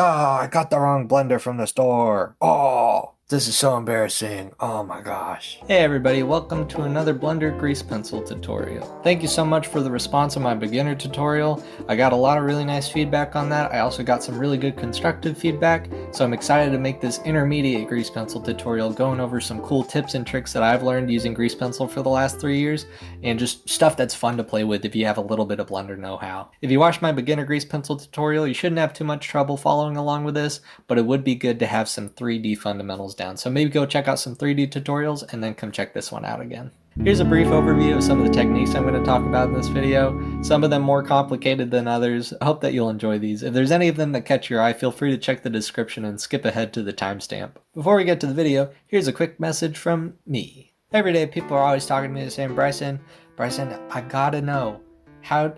Ah, I got the wrong blender from the store. Oh, this is so embarrassing. Oh my gosh. Hey everybody, welcome to another Blender grease pencil tutorial. Thank you so much for the response on my beginner tutorial. I got a lot of really nice feedback on that. I also got some really good constructive feedback, so I'm excited to make this intermediate grease pencil tutorial going over some cool tips and tricks that I've learned using grease pencil for the last 3 years, and just stuff that's fun to play with if you have a little bit of Blender know-how. If you watched my beginner grease pencil tutorial, you shouldn't have too much trouble following along with this, but it would be good to have some 3D fundamentals down. So maybe go check out some 3D tutorials and then come check this one out again. Here's a brief overview of some of the techniques I'm going to talk about in this video, some of them more complicated than others. I hope that you'll enjoy these. If there's any of them that catch your eye, feel free to check the description and skip ahead to the timestamp. Before we get to the video, here's a quick message from me. Every day people are always talking to me saying, Bryson, I gotta know, how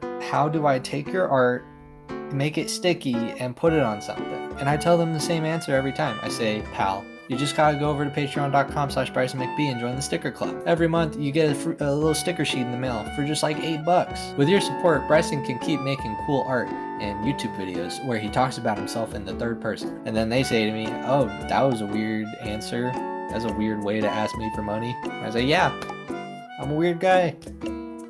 do I take your art, make it sticky, and put it on something? And I tell them the same answer every time. I say, pal, you just gotta go over to patreon.com/BrysonMcB and join the sticker club. Every month you get a little sticker sheet in the mail for just like $8. With your support, Bryson can keep making cool art and YouTube videos where he talks about himself in the third person. And then they say to me, oh, that was a weird answer. That's a weird way to ask me for money. And I say, yeah, I'm a weird guy.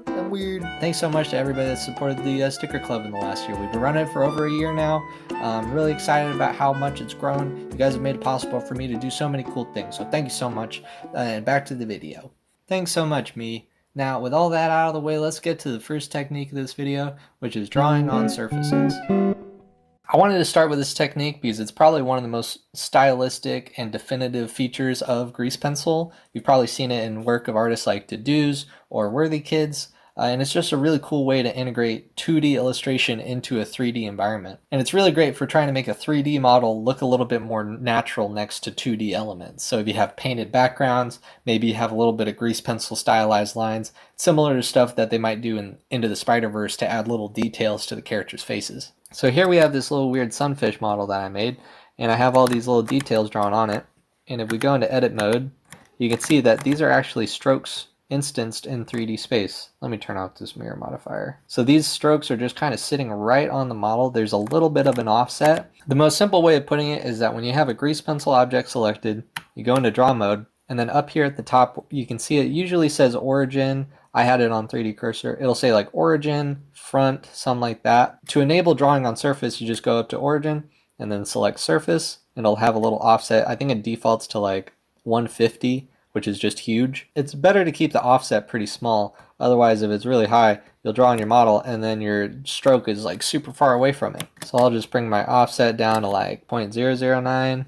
I'm weird. Thanks so much to everybody that supported the sticker club in the last year. We've been running it for over a year now. I'm really excited about how much it's grown. You guys have made it possible for me to do so many cool things. So thank you so much. And back to the video. Thanks so much, me. Now, with all that out of the way, let's get to the first technique of this video, which is drawing on surfaces. I wanted to start with this technique because it's probably one of the most stylistic and definitive features of grease pencil. You've probably seen it in work of artists like Dedues or Worthy Kids. And it's just a really cool way to integrate 2D illustration into a 3D environment. And it's really great for trying to make a 3D model look a little bit more natural next to 2D elements. So if you have painted backgrounds, maybe you have a little bit of grease pencil stylized lines, similar to stuff that they might do in Into the Spider-Verse to add little details to the characters' faces. So here we have this little weird sunfish model that I made, and I have all these little details drawn on it. And if we go into edit mode, you can see that these are actually strokes instanced in 3D space. Let me turn off this mirror modifier. So these strokes are just kind of sitting right on the model. There's a little bit of an offset. The most simple way of putting it is that when you have a grease pencil object selected, you go into draw mode, and then up here at the top you can see it usually says origin. I had it on 3D cursor. It'll say like origin, front, something like that. To enable drawing on surface, you just go up to origin and then select surface, and it'll have a little offset. I think it defaults to like 150, which is just huge. It's better to keep the offset pretty small. Otherwise, if it's really high, you'll draw on your model and then your stroke is like super far away from it. So I'll just bring my offset down to like 0.009.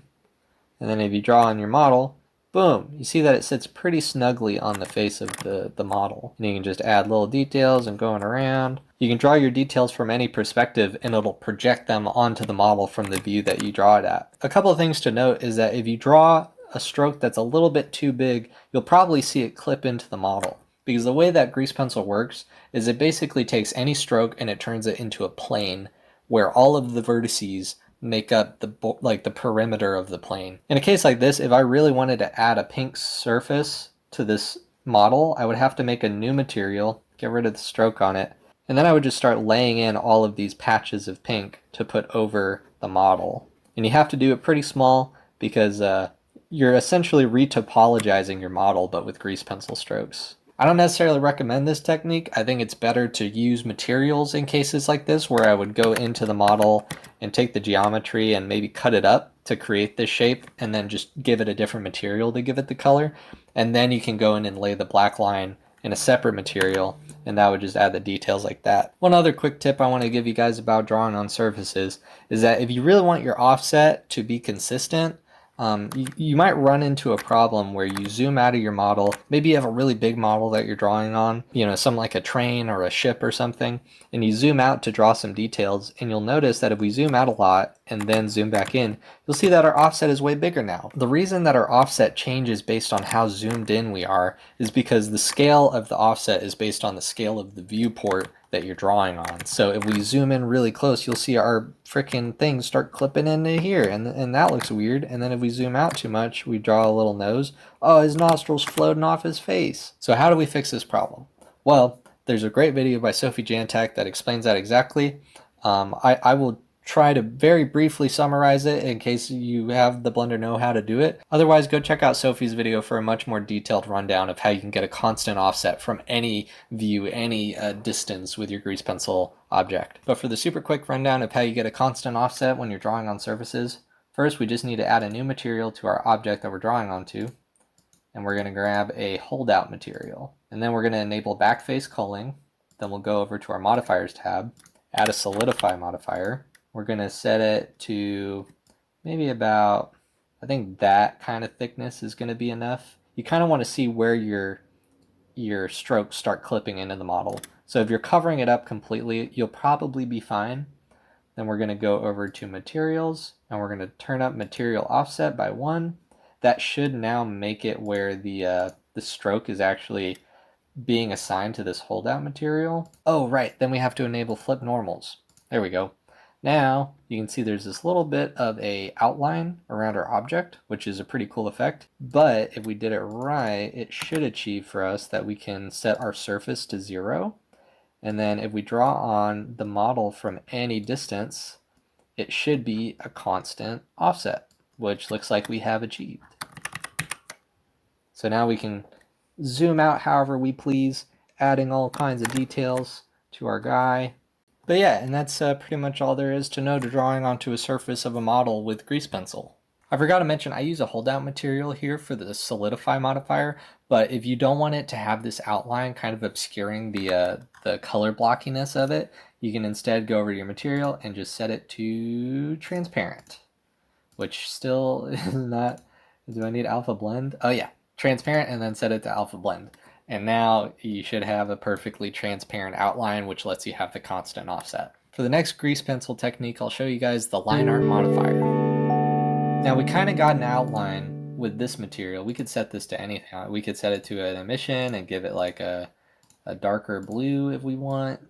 And then if you draw on your model, boom, you see that it sits pretty snugly on the face of the model. And you can just add little details and going around. You can draw your details from any perspective and it'll project them onto the model from the view that you draw it at. A couple of things to note is that if you draw a stroke that's a little bit too big, you'll probably see it clip into the model. Because the way that grease pencil works is it basically takes any stroke and it turns it into a plane where all of the vertices make up the perimeter of the plane. In a case like this, if I really wanted to add a pink surface to this model, I would have to make a new material, get rid of the stroke on it, and then I would just start laying in all of these patches of pink to put over the model. And you have to do it pretty small because you're essentially retopologizing your model, but with grease pencil strokes. I don't necessarily recommend this technique. I think it's better to use materials in cases like this, where I would go into the model and take the geometry and maybe cut it up to create this shape, and then just give it a different material to give it the color. And then you can go in and lay the black line in a separate material, and that would just add the details like that. One other quick tip I want to give you guys about drawing on surfaces is that if you really want your offset to be consistent, you might run into a problem where you zoom out of your model. Maybe you have a really big model that you're drawing on, you know, something like a train or a ship or something, and you zoom out to draw some details, and you'll notice that if we zoom out a lot and then zoom back in, you'll see that our offset is way bigger now. The reason that our offset changes based on how zoomed in we are is because the scale of the offset is based on the scale of the viewport that you're drawing on. So if we zoom in really close, you'll see our freaking things start clipping into here, and that looks weird. And then if we zoom out too much, we draw a little nose. Oh, his nostrils floating off his face. So how do we fix this problem? Well, there's a great video by Sophie Jantak that explains that exactly. I will try to very briefly summarize it in case you have the Blender know how to do it. Otherwise, go check out Sophie's video for a much more detailed rundown of how you can get a constant offset from any view, any distance with your grease pencil object. But for the super quick rundown of how you get a constant offset when you're drawing on surfaces, first we just need to add a new material to our object that we're drawing onto, and we're going to grab a holdout material. And then we're going to enable backface culling. Then we'll go over to our modifiers tab, add a solidify modifier. We're going to set it to maybe about, I think that kind of thickness is going to be enough. You kind of want to see where your strokes start clipping into the model. So if you're covering it up completely, you'll probably be fine. Then we're going to go over to materials, and we're going to turn up material offset by 1. That should now make it where the stroke is actually being assigned to this holdout material. Oh, right, then we have to enable flip normals. There we go. Now you can see there's this little bit of a outline around our object, which is a pretty cool effect. But if we did it right, it should achieve for us that we can set our surface to 0. And then if we draw on the model from any distance, it should be a constant offset, which looks like we have achieved. So now we can zoom out however we please, adding all kinds of details to our guy. But yeah, and that's pretty much all there is to know to drawing onto a surface of a model with grease pencil. I forgot to mention I use a holdout material here for the solidify modifier, but if you don't want it to have this outline kind of obscuring the color blockiness of it, you can instead go over to your material and just set it to transparent, which still is not, do I need alpha blend? Oh yeah, transparent, and then set it to alpha blend. And now you should have a perfectly transparent outline, which lets you have the constant offset. For the next grease pencil technique, I'll show you guys the line art modifier. Now we kind of got an outline with this material. We could set this to anything. We could set it to an emission and give it like a darker blue if we want.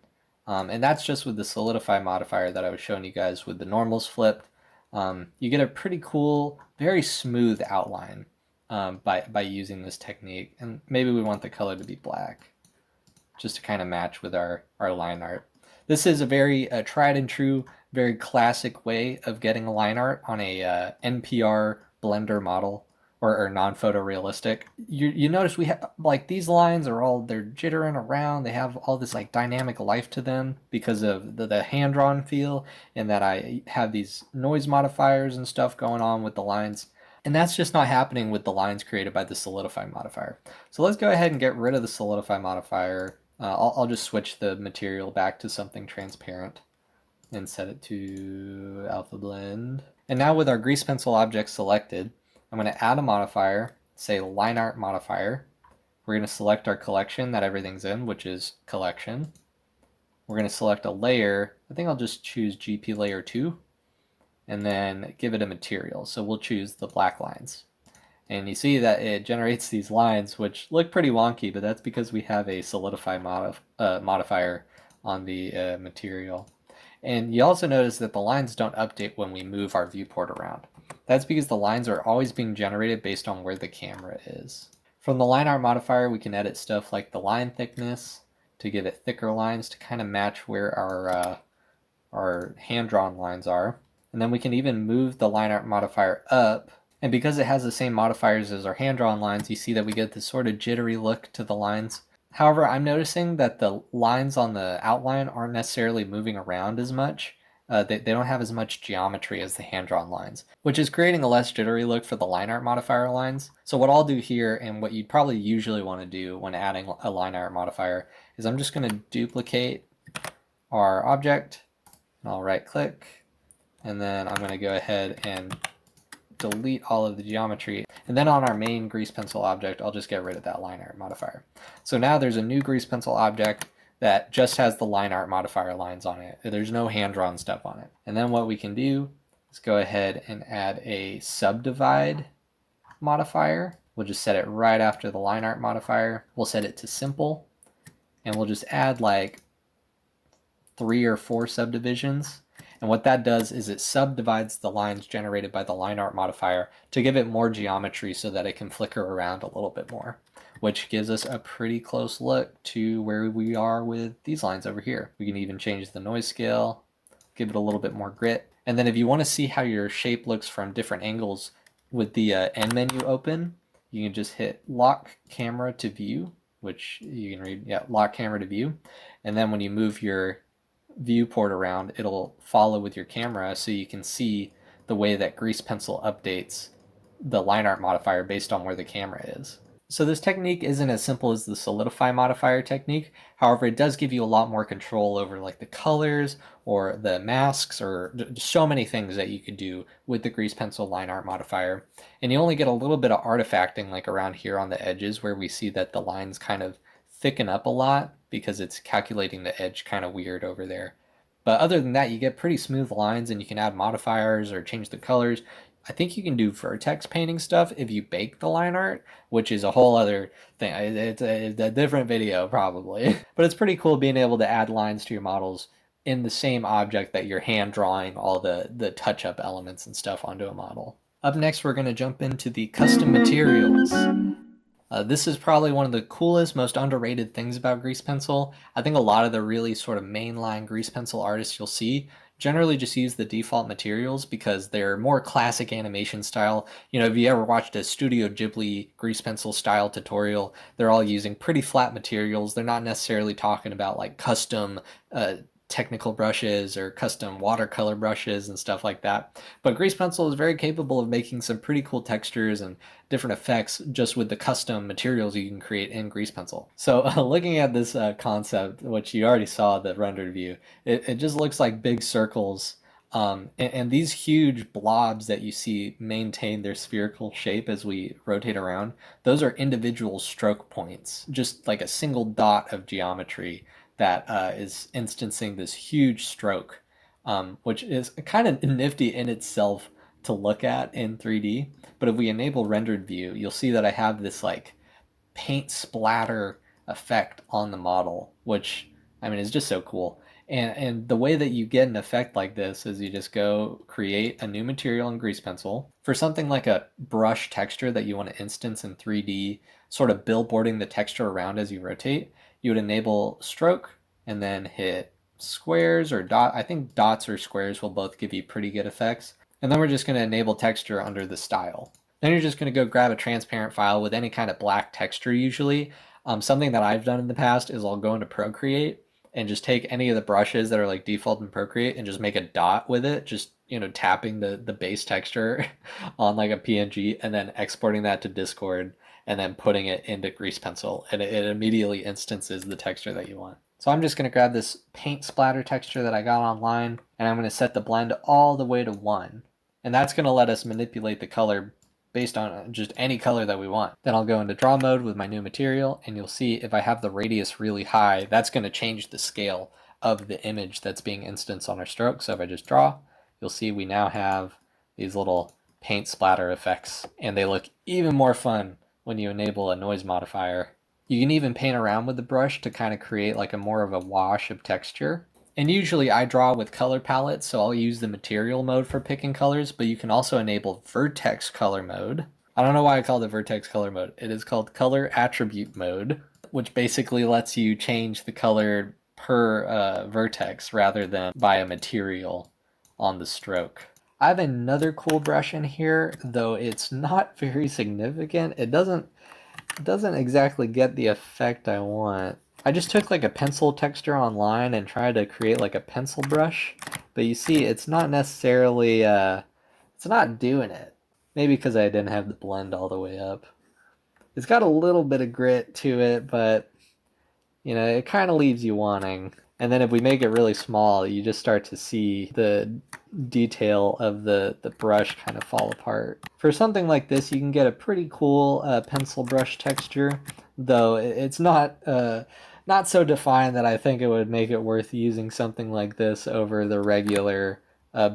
And that's just with the solidify modifier that I was showing you guys with the normals flipped. You get a pretty cool, very smooth outline by using this technique. And maybe we want the color to be black, just to kind of match with our line art. This is a very tried and true, very classic way of getting a line art on a NPR Blender model or non-photorealistic. You notice we have, like, these lines are all, they're jittering around, they have all this like dynamic life to them because of the hand-drawn feel, and that I have these noise modifiers and stuff going on with the lines. And that's just not happening with the lines created by the solidify modifier. So let's go ahead and get rid of the solidify modifier. I'll just switch the material back to something transparent and set it to alpha blend. And now with our grease pencil object selected, I'm going to add a modifier, say line art modifier. We're going to select our collection that everything's in, which is collection. We're going to select a layer. I think I'll just choose GP layer 2. And then give it a material. So we'll choose the black lines. And you see that it generates these lines which look pretty wonky, but that's because we have a solidify modifier on the material. And you also notice that the lines don't update when we move our viewport around. That's because the lines are always being generated based on where the camera is. From the line art modifier, we can edit stuff like the line thickness to give it thicker lines to kind of match where our hand-drawn lines are. And then we can even move the line art modifier up. And because it has the same modifiers as our hand-drawn lines, you see that we get this sort of jittery look to the lines. However, I'm noticing that the lines on the outline aren't necessarily moving around as much. They don't have as much geometry as the hand-drawn lines, which is creating a less jittery look for the line art modifier lines. So what I'll do here, and what you'd probably usually want to do when adding a line art modifier, is I'm just going to duplicate our object, and I'll right-click, and then I'm going to go ahead and delete all of the geometry. And then on our main grease pencil object, I'll just get rid of that line art modifier. So now there's a new grease pencil object that just has the line art modifier lines on it. There's no hand-drawn stuff on it. And then what we can do is go ahead and add a subdivide modifier. We'll just set it right after the line art modifier. We'll set it to simple, and we'll just add like 3 or 4 subdivisions. And what that does is it subdivides the lines generated by the line art modifier to give it more geometry so that it can flicker around a little bit more, which gives us a pretty close look to where we are with these lines over here. We can even change the noise scale give it a little bit more grit. And then if you want to see how your shape looks from different angles with the end menu open, you can just hit lock camera to view, which you can read, yeah, lock camera to view. And then when you move your viewport around, it'll follow with your camera so you can see the way that Grease Pencil updates the line art modifier based on where the camera is. So this technique isn't as simple as the solidify modifier technique. However, it does give you a lot more control over like the colors or the masks or so many things that you could do with the Grease Pencil line art modifier. And you only get a little bit of artifacting like around here on the edges where we see that the lines kind of thicken up a lot because it's calculating the edge kind of weird over there. But other than that, you get pretty smooth lines and you can add modifiers or change the colors. I think you can do vertex painting stuff if you bake the line art, which is a whole other thing. It's a different video probably. But it's pretty cool being able to add lines to your models in the same object that you're hand drawing all the touch-up elements and stuff onto a model. Up next, we're going to jump into the custom materials. This is probably one of the coolest, most underrated things about Grease Pencil. I think a lot of the really sort of mainline Grease Pencil artists you'll see generally just use the default materials because they're more classic animation style. You know, if you ever watched a Studio Ghibli Grease Pencil style tutorial, they're all using pretty flat materials. They're not necessarily talking about like custom technical brushes or custom watercolor brushes and stuff like that. But Grease Pencil is very capable of making some pretty cool textures and different effects just with the custom materials you can create in Grease Pencil. So looking at this concept, which you already saw the rendered view, it just looks like big circles. And these huge blobs that you see maintain their spherical shape as we rotate around, those are individual stroke points, just like a single dot of geometry that is instancing this huge stroke, which is kind of nifty in itself to look at in 3D. But if we enable rendered view, you'll see that I have this like paint splatter effect on the model, which I mean is just so cool. And the way that you get an effect like this is you just go create a new material in Grease Pencil. For something like a brush texture that you want to instance in 3D, sort of billboarding the texture around as you rotate, you would enable stroke and then hit squares or dot. I think dots or squares will both give you pretty good effects. And then we're just going to enable texture under the style. Then you're just going to go grab a transparent file with any kind of black texture usually. Something that I've done in the past is I'll go into Procreate and just take any of the brushes that are like default in Procreate and just make a dot with it, just, you know, tapping the base texture on like a PNG and then exporting that to Discord and then putting it into Grease Pencil, and it immediately instances the texture that you want. So I'm just going to grab this paint splatter texture that I got online, and I'm going to set the blend all the way to 1. And that's going to let us manipulate the color based on just any color that we want. Then I'll go into draw mode with my new material, and you'll see if I have the radius really high, that's going to change the scale of the image that's being instanced on our stroke. So if I just draw, you'll see we now have these little paint splatter effects, and they look even more fun when you enable a noise modifier. You can even paint around with the brush to kind of create like a more of a wash of texture. And usually I draw with color palettes, so I'll use the material mode for picking colors, but you can also enable vertex color mode. I don't know why I call it vertex color mode. It is called color attribute mode, which basically lets you change the color per vertex rather than by a material on the stroke. I have another cool brush in here, though it's not very significant. It doesn't exactly get the effect I want. I just took like a pencil texture online and tried to create like a pencil brush, but you see it's not necessarily, it's not doing it. Maybe because I didn't have the blend all the way up. It's got a little bit of grit to it, but you know, it kind of leaves you wanting. And then if we make it really small, you just start to see the detail of the brush kind of fall apart. For something like this, you can get a pretty cool pencil brush texture, though it's not so defined that I think it would make it worth using something like this over the regular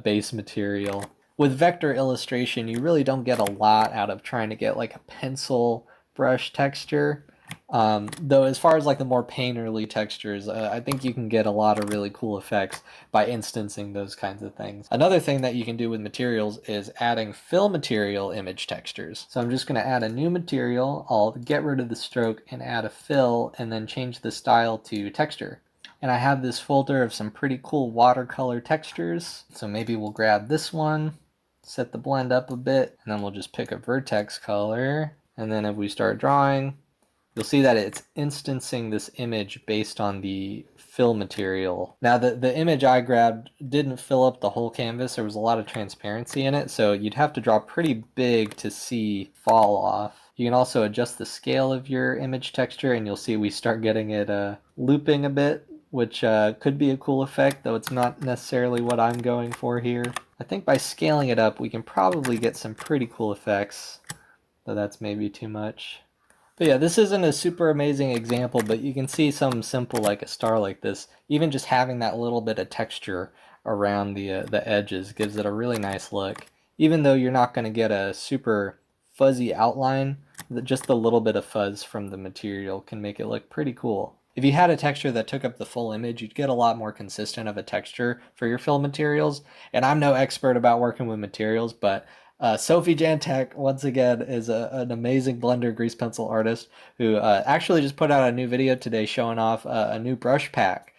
base material. With vector illustration, you really don't get a lot out of trying to get like a pencil brush texture. Though as far as like the more painterly textures, I think you can get a lot of really cool effects by instancing those kinds of things. Another thing that you can do with materials is adding fill material image textures. So I'm just going to add a new material, I'll get rid of the stroke and add a fill and then change the style to texture. And I have this folder of some pretty cool watercolor textures. So maybe we'll grab this one, set the blend up a bit, and then we'll just pick a vertex color. And then if we start drawing, you'll see that it's instancing this image based on the fill material. Now the image I grabbed didn't fill up the whole canvas. There was a lot of transparency in it, so you'd have to draw pretty big to see fall off. You can also adjust the scale of your image texture, and you'll see we start getting it looping a bit, which could be a cool effect, though it's not necessarily what I'm going for here. I think by scaling it up, we can probably get some pretty cool effects, though that's maybe too much. But yeah, this isn't a super amazing example, but you can see something simple like a star like this. Even just having that little bit of texture around the edges gives it a really nice look. Even though you're not going to get a super fuzzy outline, just the little bit of fuzz from the material can make it look pretty cool. If you had a texture that took up the full image, you'd get a lot more consistent of a texture for your fill materials. And I'm no expert about working with materials, but Sophie Jantek, once again, is an amazing Blender grease pencil artist who actually just put out a new video today showing off a new brush pack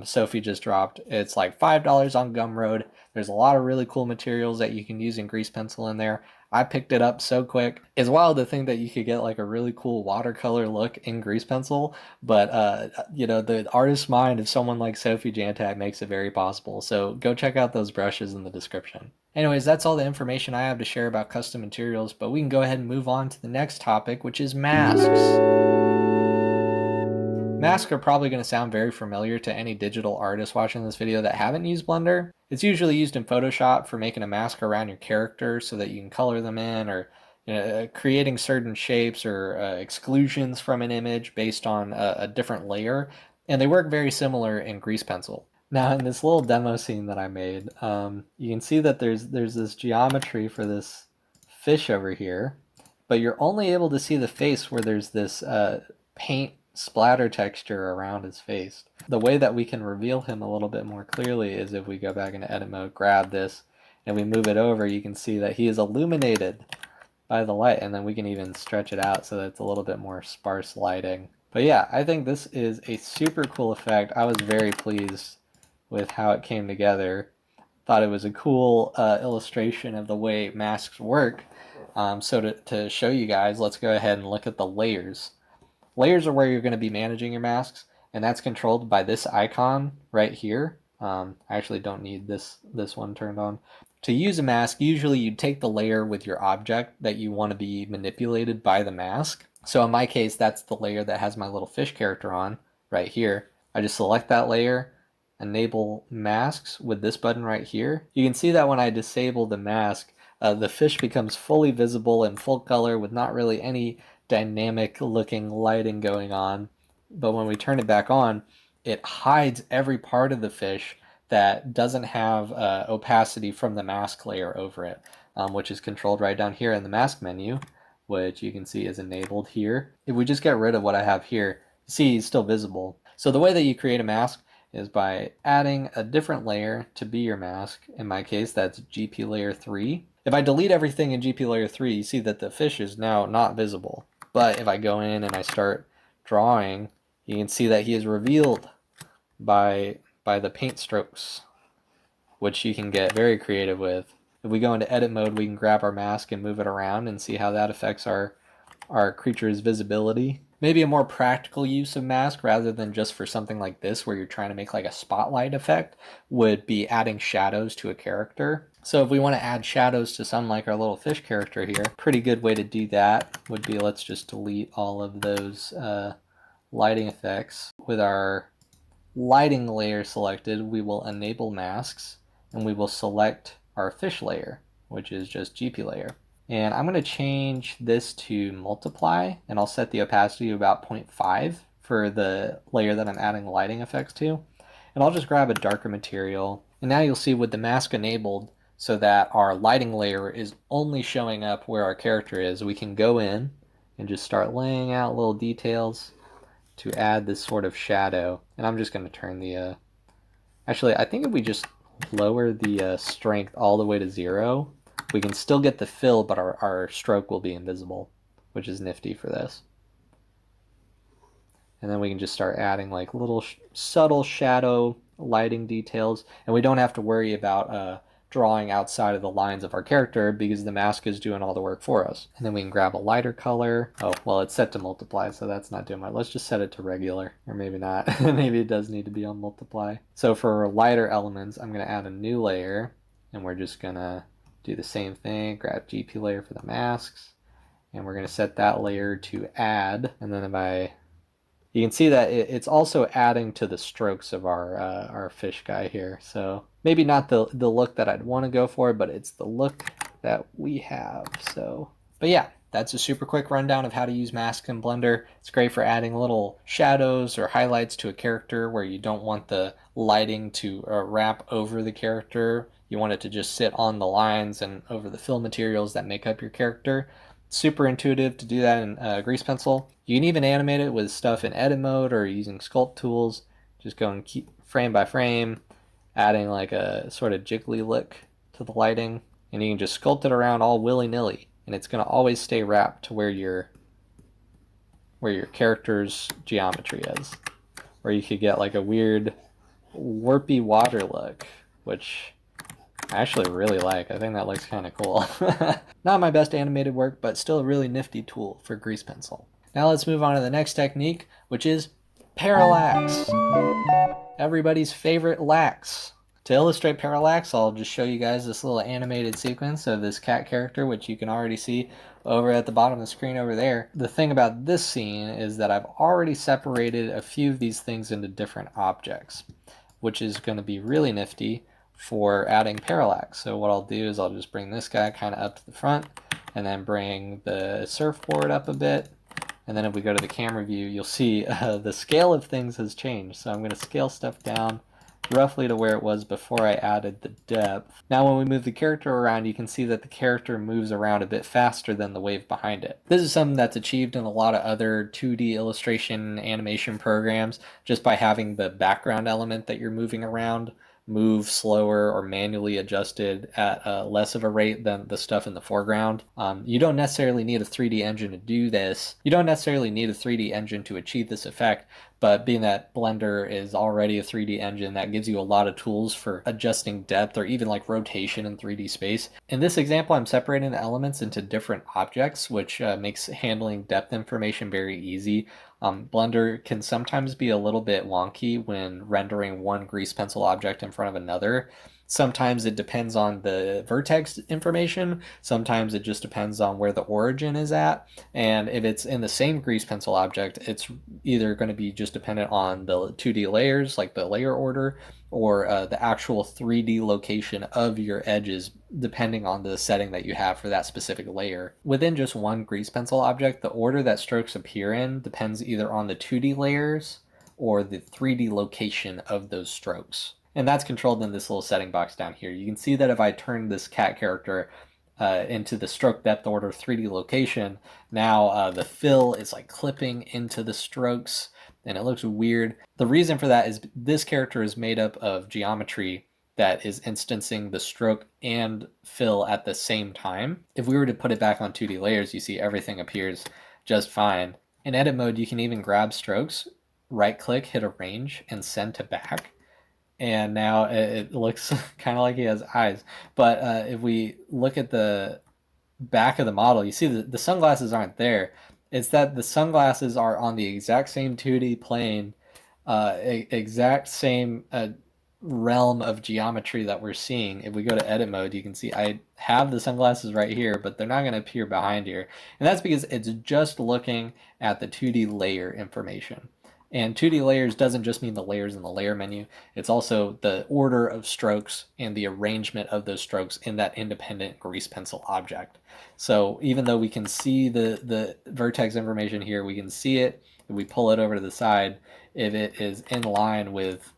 Sophie just dropped. It's like $5 on Gumroad. There's a lot of really cool materials that you can use in grease pencil in there. I picked it up so quick. It's wild to think that you could get like a really cool watercolor look in grease pencil, but you know, the artist's mind of someone like Sophie Jantek makes it very possible. So go check out those brushes in the description. Anyways, that's all the information I have to share about custom materials, but we can go ahead and move on to the next topic, which is masks. Masks are probably going to sound very familiar to any digital artist watching this video that haven't used Blender. It's usually used in Photoshop for making a mask around your character so that you can color them in, or creating certain shapes or exclusions from an image based on a different layer. And they work very similar in grease pencil. Now in this little demo scene that I made, you can see that there's this geometry for this fish over here, but you're only able to see the face where there's this paint splatter texture around his face. The way that we can reveal him a little bit more clearly is if we go back into edit mode, grab this, and we move it over, you can see that he is illuminated by the light, and then we can even stretch it out so that it's a little bit more sparse lighting. But yeah, I think this is a super cool effect. I was very pleased with how it came together. Thought it was a cool illustration of the way masks work. So to show you guys, let's go ahead and look at the layers. Layers are where you're going to be managing your masks, and that's controlled by this icon right here. I actually don't need this one turned on. To use a mask, usually you take the layer with your object that you want to be manipulated by the mask. So in my case, that's the layer that has my little fish character on right here. I just select that layer, enable masks with this button right here. You can see that when I disable the mask, the fish becomes fully visible in full color with not really any dynamic looking lighting going on. But when we turn it back on, it hides every part of the fish that doesn't have opacity from the mask layer over it, which is controlled right down here in the mask menu, which you can see is enabled here. If we just get rid of what I have here, you see he's still visible. So the way that you create a mask is by adding a different layer to be your mask. In my case, that's GP layer 3. If I delete everything in GP layer 3, you see that the fish is now not visible. But if I go in and I start drawing, you can see that he is revealed by the paint strokes, which you can get very creative with. If we go into edit mode, we can grab our mask and move it around and see how that affects our creature's visibility. Maybe a more practical use of mask rather than just for something like this where you're trying to make like a spotlight effect would be adding shadows to a character. So if we want to add shadows to something like our little fish character here, pretty good way to do that would be, let's just delete all of those lighting effects. With our lighting layer selected, we will enable masks and we will select our fish layer, which is just GP layer. And I'm going to change this to multiply, and I'll set the opacity to about 0.5 for the layer that I'm adding lighting effects to. And I'll just grab a darker material. And now you'll see with the mask enabled, so that our lighting layer is only showing up where our character is, we can go in and just start laying out little details to add this sort of shadow. And I'm just going to turn the... Actually, I think if we just lower the strength all the way to 0, we can still get the fill, but our stroke will be invisible, which is nifty for this. And then we can just start adding like little subtle shadow lighting details. And we don't have to worry about drawing outside of the lines of our character because the mask is doing all the work for us. And then we can grab a lighter color. Oh, well, it's set to multiply, so that's not doing much. Let's just set it to regular, or maybe not. Maybe it does need to be on multiply. So for lighter elements, I'm going to add a new layer, and we're just going to do the same thing. Grab GP layer for the masks, and we're going to set that layer to add. And then if I you can see that it's also adding to the strokes of our fish guy here. So maybe not the look that I'd want to go for, but it's the look that we have. So, but yeah, that's a super quick rundown of how to use masks in Blender. It's great for adding little shadows or highlights to a character where you don't want the lighting to wrap over the character. You want it to just sit on the lines and over the fill materials that make up your character. Super intuitive to do that in Grease Pencil. You can even animate it with stuff in edit mode or using sculpt tools. Just go and keep frame by frame, adding like a sort of jiggly look to the lighting, and you can just sculpt it around all willy-nilly, and it's going to always stay wrapped to where your character's geometry is. Or you could get like a weird warpy water look, which I actually really like. I think that looks kind of cool. Not my best animated work, but still a really nifty tool for Grease Pencil. Now let's move on to the next technique, which is parallax. Everybody's favorite lax. To illustrate parallax, I'll just show you guys this little animated sequence of this cat character, which you can already see over at the bottom of the screen over there. The thing about this scene is that I've already separated a few of these things into different objects, which is going to be really nifty for adding parallax. So what I'll do is I'll just bring this guy kind of up to the front, and then bring the surfboard up a bit. And then if we go to the camera view, you'll see the scale of things has changed. So I'm going to scale stuff down roughly to where it was before I added the depth. Now when we move the character around, you can see that the character moves around a bit faster than the wave behind it. This is something that's achieved in a lot of other 2D illustration animation programs just by having the background element that you're moving around move slower or manually adjusted at less of a rate than the stuff in the foreground. You don't necessarily need a 3D engine to do this. You don't necessarily need a 3D engine to achieve this effect, but being that Blender is already a 3D engine, that gives you a lot of tools for adjusting depth or even like rotation in 3D space. In this example, I'm separating the elements into different objects, which makes handling depth information very easy. Blender can sometimes be a little bit wonky when rendering one grease pencil object in front of another. Sometimes it depends on the vertex information. Sometimes it just depends on where the origin is at. And if it's in the same grease pencil object, it's either going to be just dependent on the 2D layers, like the layer order, or the actual 3D location of your edges, depending on the setting that you have for that specific layer. Within just one grease pencil object, the order that strokes appear in depends either on the 2D layers or the 3D location of those strokes. And that's controlled in this little setting box down here. You can see that if I turn this cat character into the stroke depth order 3D location, now the fill is like clipping into the strokes and it looks weird. The reason for that is this character is made up of geometry that is instancing the stroke and fill at the same time. If we were to put it back on 2D layers, you see everything appears just fine. In edit mode, you can even grab strokes, right click, hit arrange, and send to back. And now it looks kind of like he has eyes. But if we look at the back of the model, you see the sunglasses aren't there. It's that the sunglasses are on the exact same 2D plane, exact same realm of geometry that we're seeing. If we go to edit mode, you can see I have the sunglasses right here, but they're not going to appear behind here. And that's because it's just looking at the 2D layer information. And 2D layers doesn't just mean the layers in the layer menu. It's also the order of strokes and the arrangement of those strokes in that independent grease pencil object. So even though we can see the vertex information here, we can see it. If we pull it over to the side, if it is in line with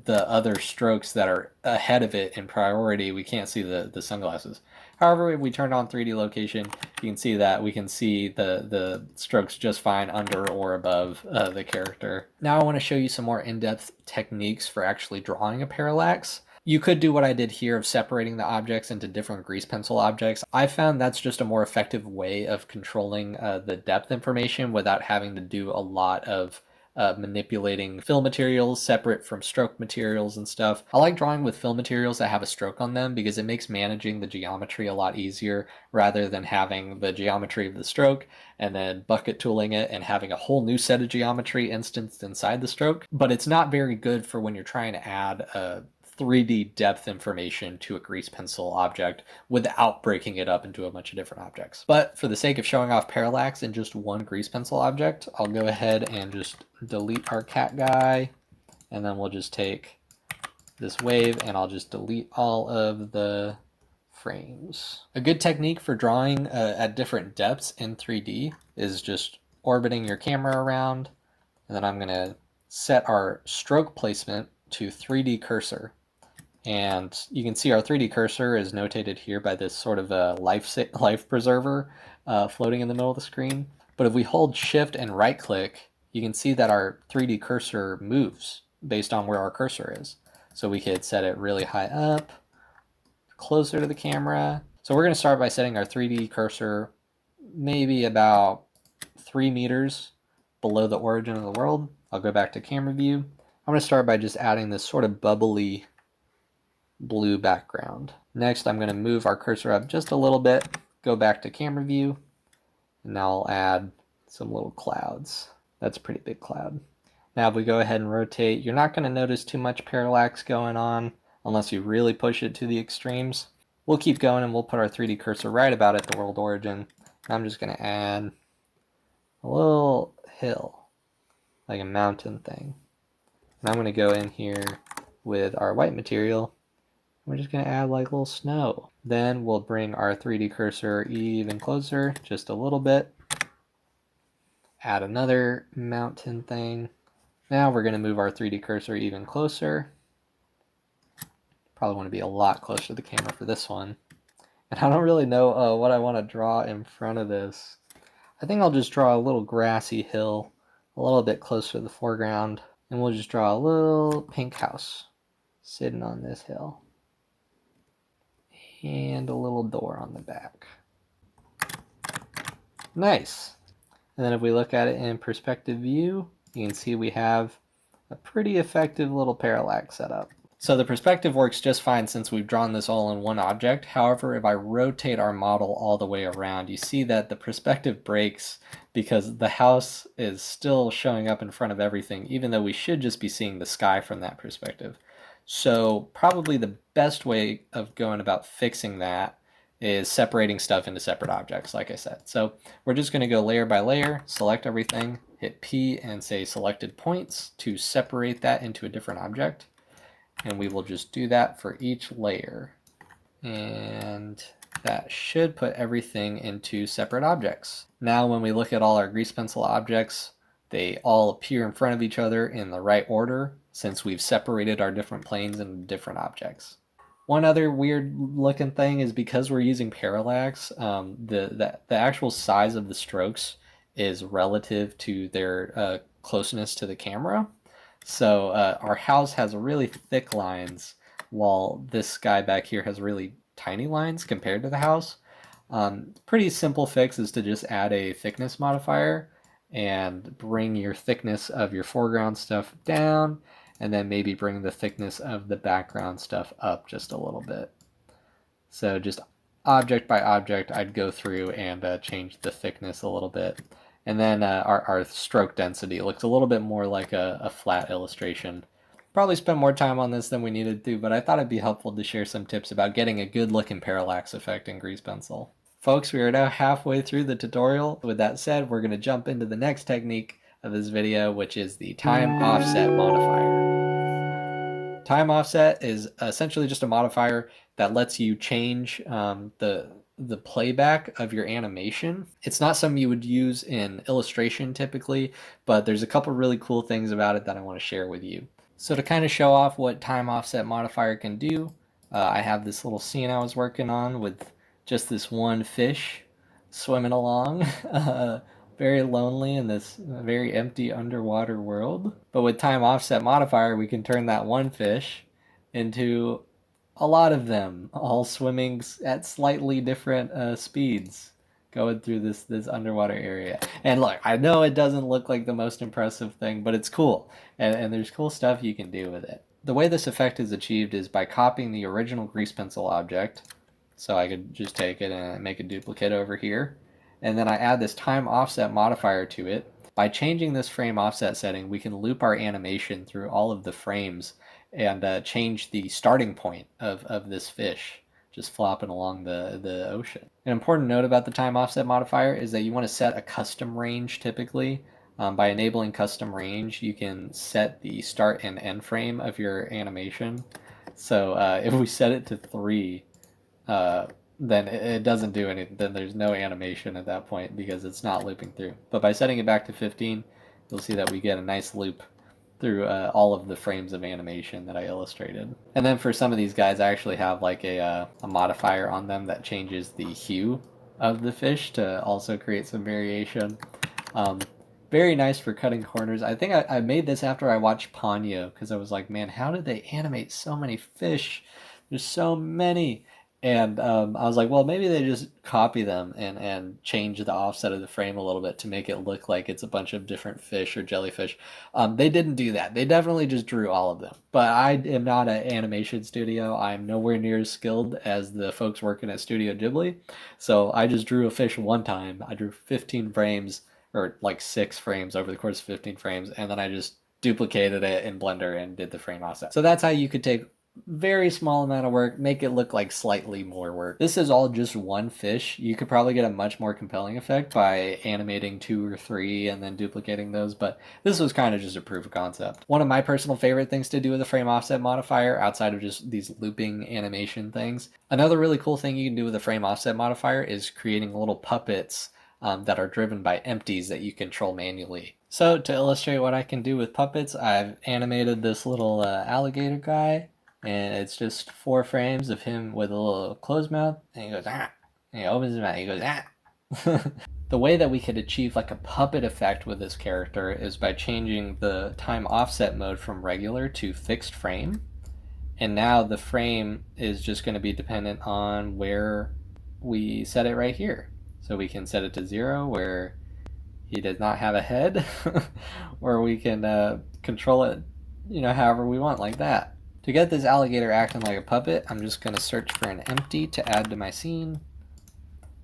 the other strokes that are ahead of it in priority, we can't see the sunglasses. However, if we turn on 3D location, you can see that we can see the strokes just fine under or above the character. Now I want to show you some more in-depth techniques for actually drawing a parallax. You could do what I did here of separating the objects into different grease pencil objects. I found that's just a more effective way of controlling the depth information without having to do a lot of manipulating fill materials separate from stroke materials and stuff. I like drawing with fill materials that have a stroke on them because it makes managing the geometry a lot easier rather than having the geometry of the stroke and then bucket tooling it and having a whole new set of geometry instanced inside the stroke. But it's not very good for when you're trying to add a 3D depth information to a grease pencil object without breaking it up into a bunch of different objects. But for the sake of showing off parallax in just one grease pencil object, I'll go ahead and just delete our cat guy, and then we'll just take this wave and I'll just delete all of the frames. A good technique for drawing at different depths in 3D is just orbiting your camera around, and then I'm going to set our stroke placement to 3D cursor. And you can see our 3D cursor is notated here by this sort of a life preserver floating in the middle of the screen. But if we hold shift and right click, you can see that our 3D cursor moves based on where our cursor is. So we could set it really high up, closer to the camera. So we're going to start by setting our 3D cursor maybe about 3 meters below the origin of the world. I'll go back to camera view. I'm going to start by just adding this sort of bubbly blue background. Next, I'm going to move our cursor up just a little bit, go back to camera view, and now I'll add some little clouds. That's a pretty big cloud. Now if we go ahead and rotate, you're not going to notice too much parallax going on unless you really push it to the extremes. We'll keep going and we'll put our 3D cursor right about at the world origin. I'm just going to add a little hill, like a mountain thing. And I'm going to go in here with our white material. We're just going to add like a little snow. Then we'll bring our 3D cursor even closer, just a little bit. Add another mountain thing. Now we're going to move our 3D cursor even closer. Probably want to be a lot closer to the camera for this one. And I don't really know what I want to draw in front of this. I think I'll just draw a little grassy hill a little bit closer to the foreground. And we'll just draw a little pink house sitting on this hill. And a little door on the back. Nice. And then if we look at it in perspective view, you can see we have a pretty effective little parallax setup. So the perspective works just fine since we've drawn this all in one object. However, if I rotate our model all the way around, you see that the perspective breaks because the house is still showing up in front of everything, even though we should just be seeing the sky from that perspective. So probably the best way of going about fixing that is separating stuff into separate objects, like I said. So we're just going to go layer by layer, select everything, hit P and say selected points to separate that into a different object. And we will just do that for each layer. And that should put everything into separate objects. Now when we look at all our grease pencil objects, they all appear in front of each other in the right order since we've separated our different planes into different objects. One other weird looking thing is because we're using parallax, the actual size of the strokes is relative to their closeness to the camera. So our house has really thick lines while this guy back here has really tiny lines compared to the house. Pretty simple fix is to just add a thickness modifier and bring your thickness of your foreground stuff down, and then maybe bring the thickness of the background stuff up just a little bit. So just object by object, I'd go through and change the thickness a little bit. And then our stroke density looks a little bit more like a flat illustration. Probably spent more time on this than we needed to, but I thought it'd be helpful to share some tips about getting a good looking parallax effect in grease pencil. Folks, we are now halfway through the tutorial. With that said, we're going to jump into the next technique of this video, which is the time offset modifier. Time offset is essentially just a modifier that lets you change the playback of your animation. It's not something you would use in illustration typically, but there's a couple really cool things about it that I want to share with you. So to kind of show off what time offset modifier can do, I have this little scene I was working on with just this one fish swimming along, very lonely in this very empty underwater world. But with time offset modifier, we can turn that one fish into a lot of them, all swimming at slightly different speeds, going through this underwater area. And look, I know it doesn't look like the most impressive thing, but it's cool. And there's cool stuff you can do with it. The way this effect is achieved is by copying the original grease pencil object. So I could just take it and make a duplicate over here. And then I add this time offset modifier to it. By changing this frame offset setting, we can loop our animation through all of the frames and change the starting point of this fish just flopping along the ocean. An important note about the time offset modifier is that you want to set a custom range typically. By enabling custom range, you can set the start and end frame of your animation. So if we set it to 3, then it doesn't do anything. Then there's no animation at that point because it's not looping through. But by setting it back to 15, you'll see that we get a nice loop through all of the frames of animation that I illustrated. And then for some of these guys, I actually have like a modifier on them that changes the hue of the fish to also create some variation. Very nice for cutting corners. I think I made this after I watched Ponyo because I was like, man, how did they animate so many fish? There's so many. And I was like, well, maybe they just copy them and change the offset of the frame a little bit to make it look like it's a bunch of different fish or jellyfish. They didn't do that. They definitely just drew all of them. But I am not an animation studio. I'm nowhere near as skilled as the folks working at Studio Ghibli. So I just drew a fish one time. I drew 15 frames, or like 6 frames over the course of 15 frames, and then I just duplicated it in Blender and did the frame offset. So that's how you could take very small amount of work, make it look like slightly more work. This is all just one fish. You could probably get a much more compelling effect by animating 2 or 3 and then duplicating those, but this was kind of just a proof of concept. One of my personal favorite things to do with the frame offset modifier, outside of just these looping animation things, another really cool thing you can do with the frame offset modifier is creating little puppets that are driven by empties that you control manually. So to illustrate what I can do with puppets, I've animated this little alligator guy. And it's just 4 frames of him with a little closed mouth, and he goes, ah, and he opens his mouth, he goes, ah. The way that we could achieve like a puppet effect with this character is by changing the time offset mode from regular to fixed frame. And now the frame is just going to be dependent on where we set it right here. So we can set it to 0 where he does not have a head, or we can control it, however we want, like that. To get this alligator acting like a puppet, I'm just going to search for an empty to add to my scene.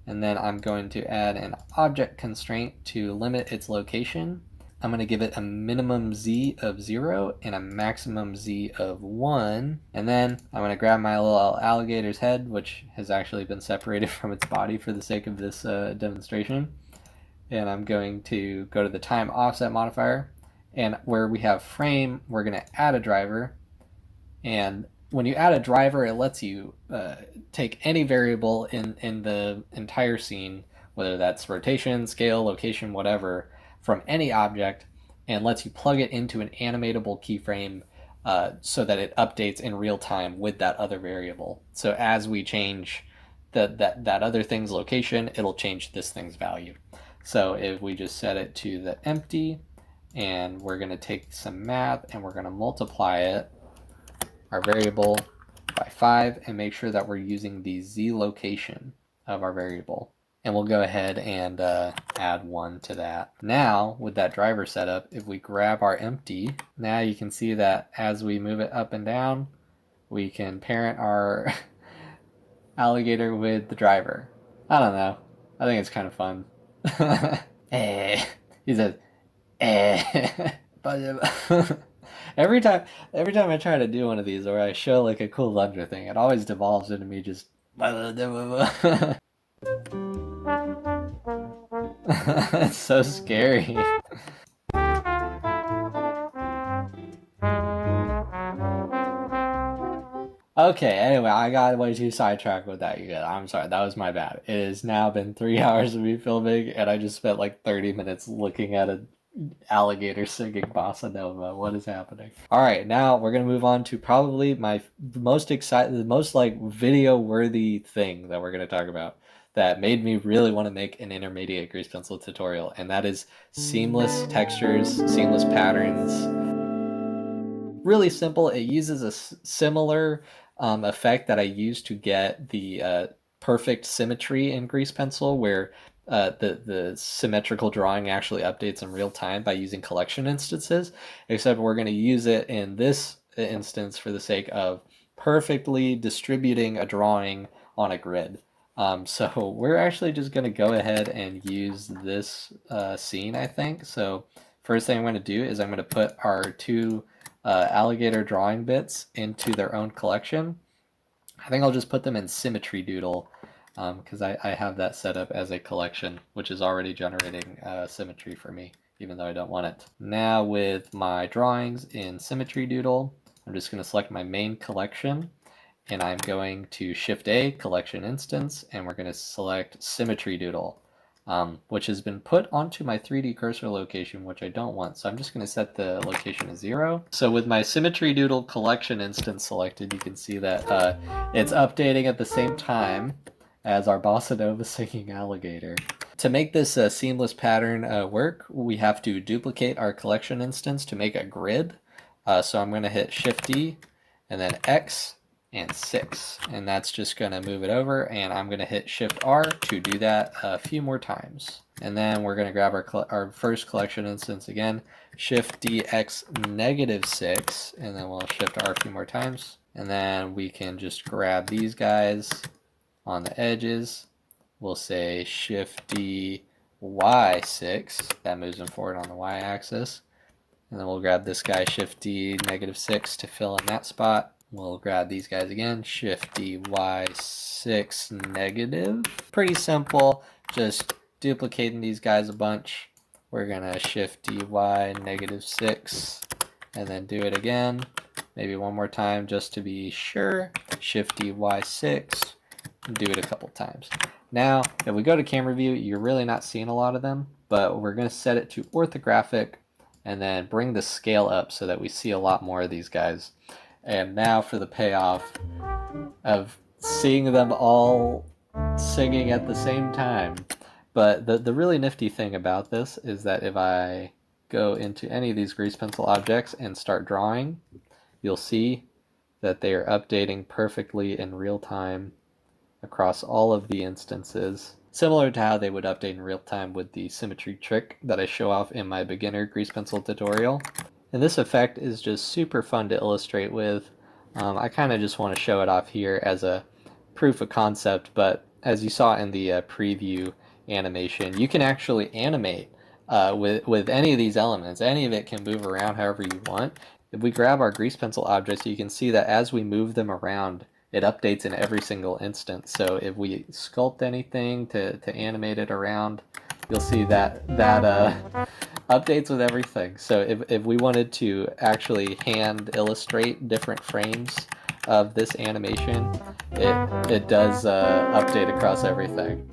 And then I'm going to add an object constraint to limit its location. I'm going to give it a minimum Z of 0 and a maximum Z of 1. And then I'm going to grab my little alligator's head, which has actually been separated from its body for the sake of this demonstration. And I'm going to go to the time offset modifier. And where we have frame, we're going to add a driver. And when you add a driver, it lets you take any variable in the entire scene, whether that's rotation, scale, location, whatever, from any object, and lets you plug it into an animatable keyframe so that it updates in real time with that other variable. So as we change that other thing's location, it'll change this thing's value. So if we just set it to the empty, and we're going to take some math and we're going to multiply it, our variable, by 5, and make sure that we're using the Z location of our variable. And we'll go ahead and add 1 to that. Now, with that driver setup, if we grab our empty, now you can see that as we move it up and down, we can parent our alligator with the driver. I don't know. I think it's kind of fun. He says, Every time I try to do one of these, or I show like a cool Blender thing, it always devolves into me just. It's so scary. Okay, anyway, I got way too sidetracked with that. I'm sorry, that was my bad. It has now been 3 hours of me filming, and I just spent like 30 minutes looking at a alligator singing bossa nova. What is happening? All right, now we're gonna move on to probably the most like video worthy thing that we're gonna talk about that made me really want to make an intermediate grease pencil tutorial, and that is seamless textures, seamless patterns. Really simple. It uses a similar effect that I used to get the perfect symmetry in grease pencil, where the symmetrical drawing actually updates in real time by using collection instances, except we're going to use it in this instance for the sake of perfectly distributing a drawing on a grid. So we're actually just going to go ahead and use this scene, I think. So first thing I'm going to do is I'm going to put our two alligator drawing bits into their own collection. I think I'll just put them in Symmetry Doodle because I have that set up as a collection, which is already generating symmetry for me, even though I don't want it. Now with my drawings in Symmetry Doodle, I'm just going to select my main collection, and I'm going to Shift A, Collection Instance, and we're going to select Symmetry Doodle, which has been put onto my 3D cursor location, which I don't want. So I'm just going to set the location to 0. So with my Symmetry Doodle collection instance selected, you can see that it's updating at the same time as our Bossa Nova singing alligator. To make this seamless pattern work, we have to duplicate our collection instance to make a grid. So I'm going to hit Shift D and then X and 6, and that's just going to move it over, and I'm going to hit Shift R to do that a few more times. And then we're going to grab our first collection instance again, Shift D X -6, and then we'll Shift R a few more times. And then we can just grab these guys on the edges. We'll say Shift D Y6, that moves them forward on the Y-axis. And then we'll grab this guy, Shift D -6 to fill in that spot. We'll grab these guys again, Shift D Y6 negative. Pretty simple, just duplicating these guys a bunch. We're gonna Shift D Y -6 and then do it again. Maybe one more time just to be sure. Shift D Y6 and do it a couple times. Now, if we go to camera view, you're really not seeing a lot of them, but we're gonna set it to orthographic and then bring the scale up so that we see a lot more of these guys. And now for the payoff of seeing them all singing at the same time. But the really nifty thing about this is that if I go into any of these grease pencil objects and start drawing, you'll see that they are updating perfectly in real time across all of the instances, similar to how they would update in real time with the symmetry trick that I show off in my beginner grease pencil tutorial. And this effect is just super fun to illustrate with. I kind of just want to show it off here as a proof of concept, but as you saw in the preview animation, you can actually animate with any of these elements. Any of it can move around however you want. If we grab our grease pencil objects, you can see that as we move them around, it updates in every single instance. So if we sculpt anything to animate it around, you'll see that updates with everything. So if we wanted to actually hand illustrate different frames of this animation, it does update across everything.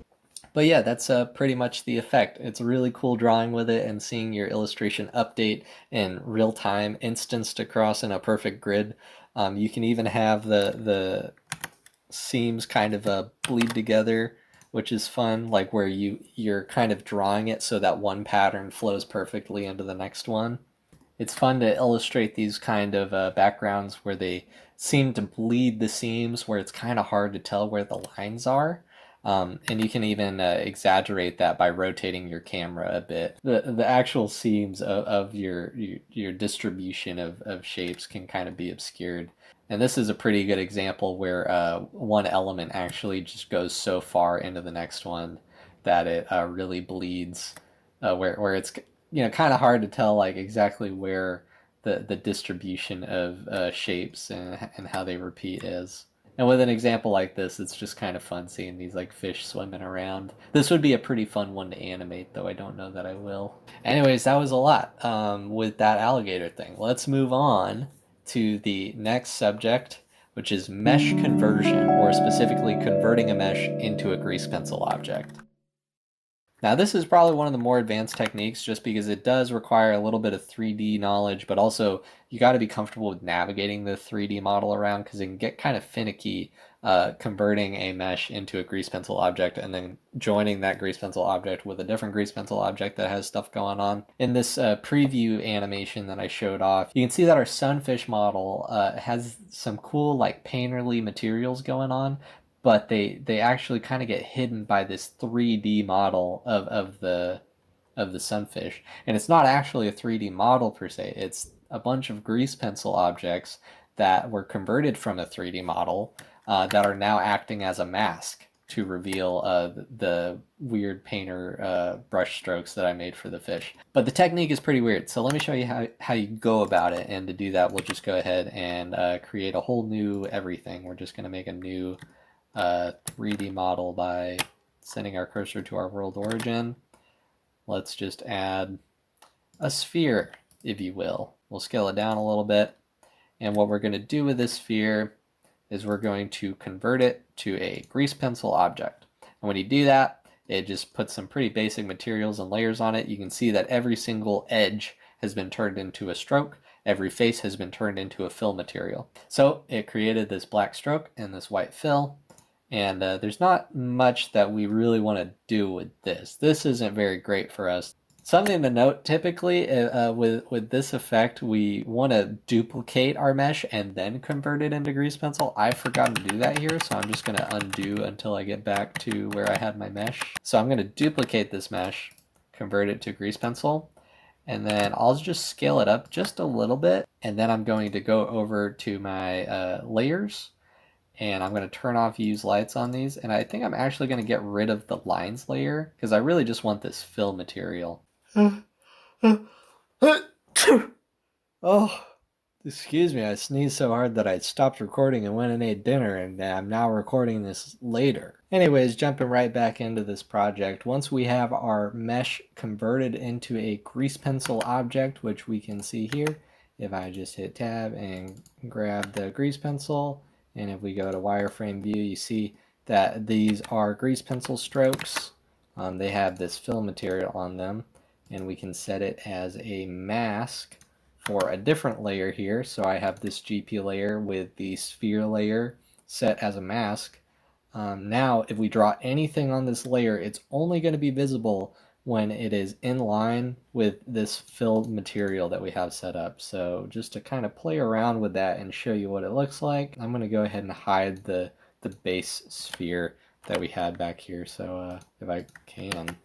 But yeah, that's pretty much the effect. It's really cool drawing with it and seeing your illustration update in real time, instanced across in a perfect grid. You can even have the seams kind of bleed together, which is fun, like where you're kind of drawing it so that one pattern flows perfectly into the next one. It's fun to illustrate these kind of backgrounds where they seem to bleed the seams, where it's kind of hard to tell where the lines are. And you can even exaggerate that by rotating your camera a bit. The actual seams of your distribution of shapes can kind of be obscured. And this is a pretty good example where one element actually just goes so far into the next one that it really bleeds, where it's kind of hard to tell like exactly where the distribution of shapes and how they repeat is. And with an example like this, it's just kind of fun seeing these like fish swimming around. This would be a pretty fun one to animate, though I don't know that I will. Anyways, that was a lot with that alligator thing. Let's move on to the next subject, which is mesh conversion, or specifically converting a mesh into a grease pencil object. Now this is probably one of the more advanced techniques just because it does require a little bit of 3D knowledge, but also you got to be comfortable with navigating the 3D model around because it can get kind of finicky converting a mesh into a grease pencil object and then joining that grease pencil object with a different grease pencil object that has stuff going on. In this preview animation that I showed off, you can see that our sunfish model has some cool like painterly materials going on, but they actually kind of get hidden by this 3D model of the sunfish. And it's not actually a 3D model per se. It's a bunch of grease pencil objects that were converted from a 3D model that are now acting as a mask to reveal the weird painter brush strokes that I made for the fish. But the technique is pretty weird. So let me show you how you go about it. And to do that, we'll just go ahead and create a whole new everything. We're just going to make a new 3D model by sending our cursor to our world origin. Let's just add a sphere, if you will. We'll scale it down a little bit. And what we're going to do with this sphere is we're going to convert it to a grease pencil object. And when you do that, it just puts some pretty basic materials and layers on it. You can see that every single edge has been turned into a stroke. Every face has been turned into a fill material. So it created this black stroke and this white fill. And there's not much that we really want to do with this. This isn't very great for us. Something to note, typically with this effect, we want to duplicate our mesh and then convert it into grease pencil. I forgot to do that here, so I'm just going to undo until I get back to where I had my mesh. So I'm going to duplicate this mesh, convert it to grease pencil, and then I'll just scale it up just a little bit, and then I'm going to go over to my layers, and I'm going to turn off use lights on these, and I think I'm actually going to get rid of the lines layer, because I really just want this fill material. Oh, excuse me, I sneezed so hard that I stopped recording and went and ate dinner, and I'm now recording this later. Anyways, jumping right back into this project, once we have our mesh converted into a grease pencil object, which we can see here, if I just hit tab and grab the grease pencil, and if we go to wireframe view, you see that these are grease pencil strokes. They have this fill material on them, and we can set it as a mask for a different layer here. So I have this GP layer with the sphere layer set as a mask. Now, if we draw anything on this layer, it's only going to be visible when it is in line with this filled material that we have set up. So just to kind of play around with that and show you what it looks like, I'm going to go ahead and hide the base sphere that we had back here. So if I can,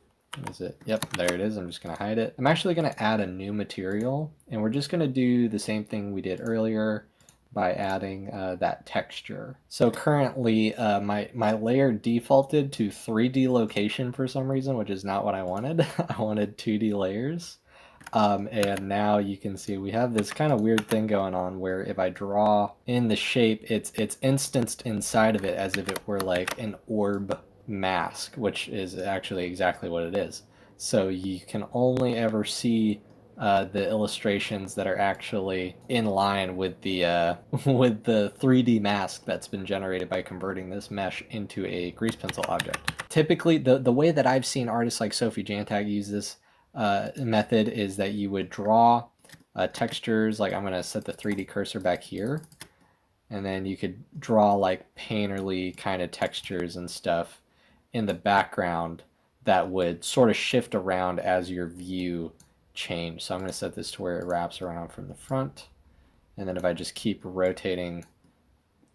is it? Yep, there it is. I'm just going to hide it. I'm actually going to add a new material, and we're just going to do the same thing we did earlier by adding that texture. So currently my layer defaulted to 3D location for some reason, which is not what I wanted. I wanted 2D layers. And now you can see we have this kind of weird thing going on where if I draw in the shape, it's instanced inside of it as if it were like an orb mask, which is actually exactly what it is. So you can only ever see the illustrations that are actually in line with the with the 3D mask that's been generated by converting this mesh into a grease pencil object. Typically, the way that I've seen artists like Sophie Jantag use this method is that you would draw textures, like I'm going to set the 3D cursor back here, and then you could draw like painterly kind of textures and stuff in the background that would sort of shift around as your view changed. So I'm going to set this to where it wraps around from the front, and then if I just keep rotating,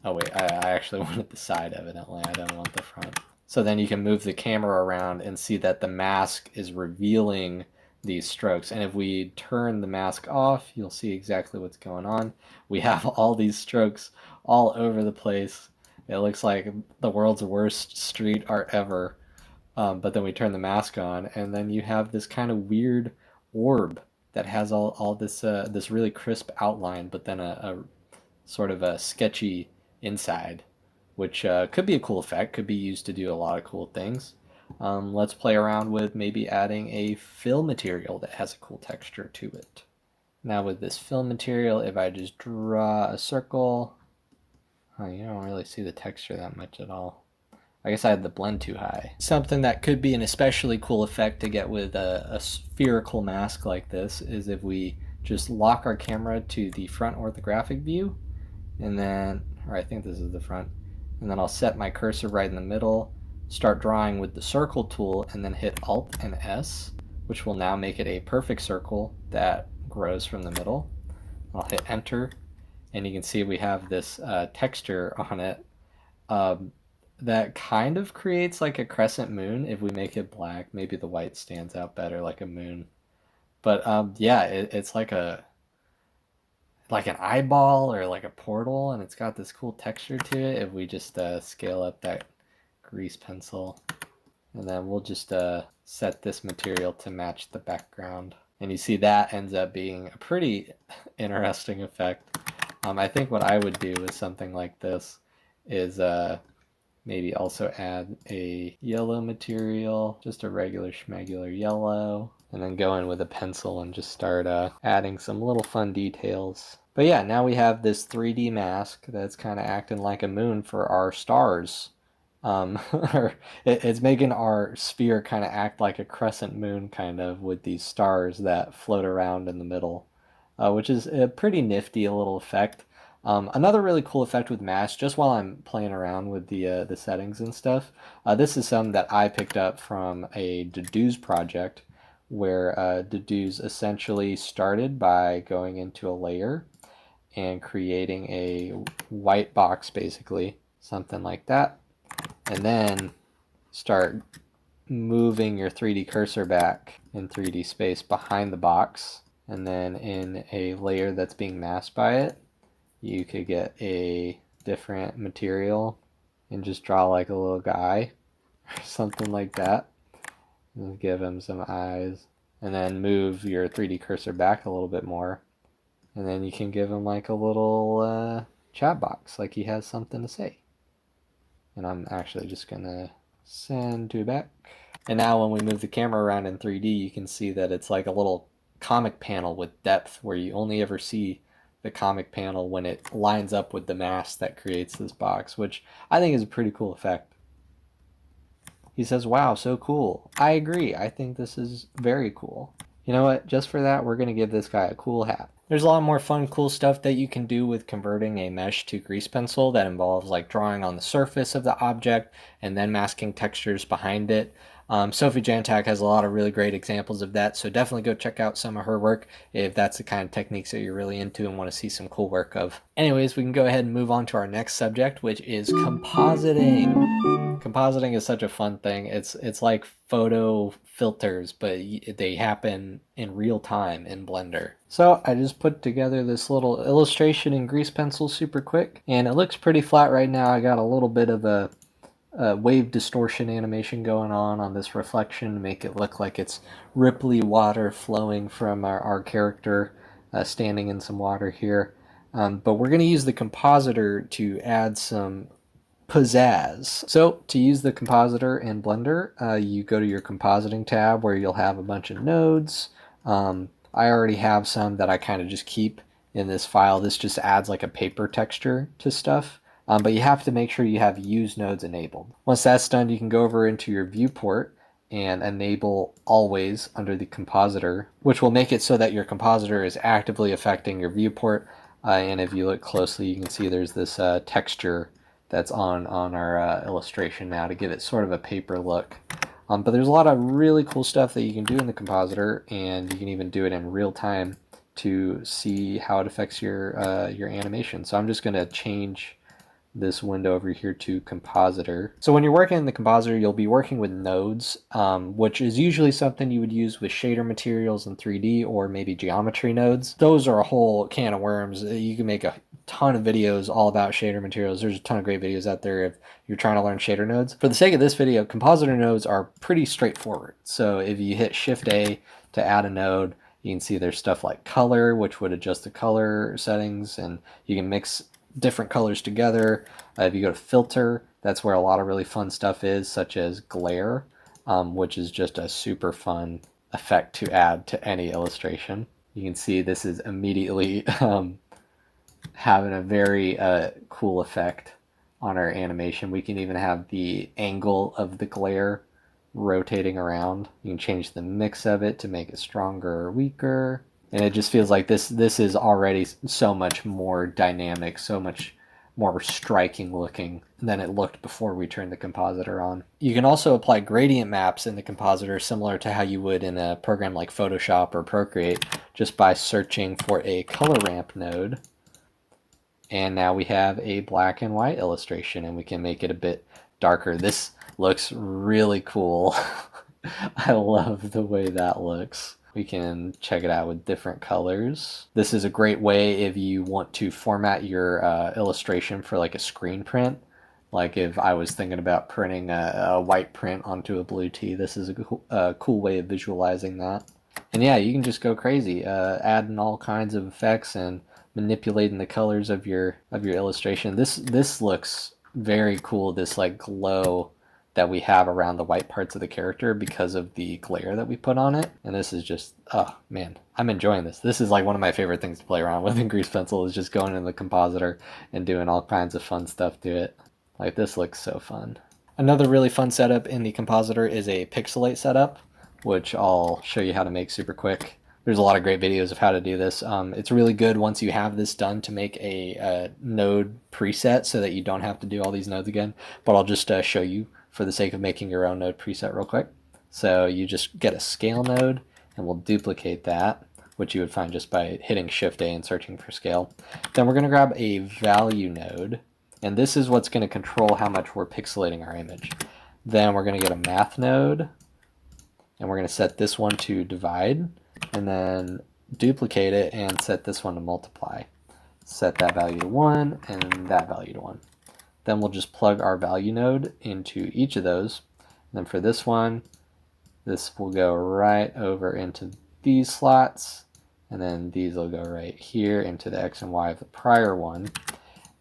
oh wait, I actually wanted the side evidently, I don't want the front. So then you can move the camera around and see that the mask is revealing these strokes. And if we turn the mask off, you'll see exactly what's going on. We have all these strokes all over the place. It looks like the world's worst street art ever. But then we turn the mask on, and then you have this kind of weird orb that has all this this really crisp outline, but then a sort of a sketchy inside, which could be a cool effect, could be used to do a lot of cool things. Let's play around with maybe adding a fill material that has a cool texture to it. Now with this fill material, if I just draw a circle, you don't really see the texture that much at all. I guess I had the blend too high. Something that could be an especially cool effect to get with a spherical mask like this is if we just lock our camera to the front orthographic view, and then, or I think this is the front, and then I'll set my cursor right in the middle, start drawing with the circle tool, and then hit Alt and S, which will now make it a perfect circle that grows from the middle. I'll hit Enter, and you can see we have this texture on it. that kind of creates like a crescent moon. If we make it black, maybe the white stands out better like a moon. But yeah, it's like an eyeball or like a portal, and it's got this cool texture to it. If we just scale up that grease pencil, and then we'll just set this material to match the background. And you see that ends up being a pretty interesting effect. I think what I would do with something like this is maybe also add a yellow material, just a regular schmegular yellow, and then go in with a pencil and just start adding some little fun details. But yeah, now we have this 3D mask that's kind of acting like a moon for our stars. It's making our sphere kind of act like a crescent moon kind of with these stars that float around in the middle, which is a pretty nifty little effect. Another really cool effect with masks, just while I'm playing around with the settings and stuff, this is some that I picked up from a Deduze project, where Deduze essentially started by going into a layer and creating a white box, basically, something like that, and then start moving your 3D cursor back in 3D space behind the box, and then in a layer that's being masked by it, you could get a different material and just draw like a little guy or something like that, and give him some eyes, and then move your 3D cursor back a little bit more, and then you can give him like a little chat box, like he has something to say. And I'm actually just gonna send to back. And now when we move the camera around in 3D, you can see that it's like a little comic panel with depth, where you only ever see the comic panel when it lines up with the mask that creates this box, which I think is a pretty cool effect. He says, wow, so cool. I agree. I think this is very cool. You know what? Just for that, we're going to give this guy a cool hat. There's a lot more fun, cool stuff that you can do with converting a mesh to grease pencil that involves like drawing on the surface of the object and then masking textures behind it. Sophie Jantak has a lot of really great examples of that, so definitely go check out some of her work if that's the kind of techniques that you're really into and want to see some cool work of. Anyways, we can go ahead and move on to our next subject, which is compositing. Compositing is such a fun thing. It's like photo filters, but they happen in real time in Blender. So I just put together this little illustration in grease pencil super quick, and it looks pretty flat right now. I got a little bit of a wave distortion animation going on this reflection to make it look like it's ripply water flowing from our character standing in some water here. But we're going to use the compositor to add some pizzazz. So to use the compositor in Blender, you go to your compositing tab where you'll have a bunch of nodes. I already have some that I kind of just keep in this file. This just adds like a paper texture to stuff. But you have to make sure you have use nodes enabled. Once that's done, you can go over into your viewport and enable always under the compositor, which will make it so that your compositor is actively affecting your viewport. And if you look closely, you can see there's this texture that's on our illustration now to give it sort of a paper look. But there's a lot of really cool stuff that you can do in the compositor, and you can even do it in real time to see how it affects your animation. So I'm just going to change this window over here to compositor. So when you're working in the compositor, you'll be working with nodes, which is usually something you would use with shader materials in 3D or maybe geometry nodes. Those are a whole can of worms. You can make a ton of videos all about shader materials. There's a ton of great videos out there if you're trying to learn shader nodes. For the sake of this video, compositor nodes are pretty straightforward. So if you hit Shift A to add a node, you can see there's stuff like color, which would adjust the color settings, and you can mix different colors together. If you go to filter, that's where a lot of really fun stuff is, such as glare, which is just a super fun effect to add to any illustration. You can see this is immediately having a very cool effect on our animation. We can even have the angle of the glare rotating around. You can change the mix of it to make it stronger or weaker. And it just feels like this is already so much more dynamic, so much more striking looking than it looked before we turned the compositor on. You can also apply gradient maps in the compositor similar to how you would in a program like Photoshop or Procreate, just by searching for a color ramp node. And now we have a black and white illustration, and we can make it a bit darker. This looks really cool. I love the way that looks. We can check it out with different colors. This is a great way if you want to format your illustration for like a screen print. Like if I was thinking about printing a white print onto a blue tee, this is a cool way of visualizing that. And yeah, you can just go crazy, adding all kinds of effects and manipulating the colors of your illustration. This looks very cool. This like glow that we have around the white parts of the character because of the glare that we put on it. And this is just, oh man, I'm enjoying this. This is like one of my favorite things to play around with in Grease Pencil, is just going in the compositor and doing all kinds of fun stuff to it. Like, this looks so fun. Another really fun setup in the compositor is a pixelate setup, which I'll show you how to make super quick. There's a lot of great videos of how to do this. It's really good once you have this done to make a node preset so that you don't have to do all these nodes again. But I'll just show you for the sake of making your own node preset real quick. So you just get a scale node, and we'll duplicate that, which you would find just by hitting Shift A and searching for scale. Then we're going to grab a value node, and this is what's going to control how much we're pixelating our image. Then we're going to get a math node, and we're going to set this one to divide, and then duplicate it and set this one to multiply. Set that value to 1 and that value to 1. Then we'll just plug our value node into each of those. And then for this one, this will go right over into these slots, and then these will go right here into the X and Y of the prior one.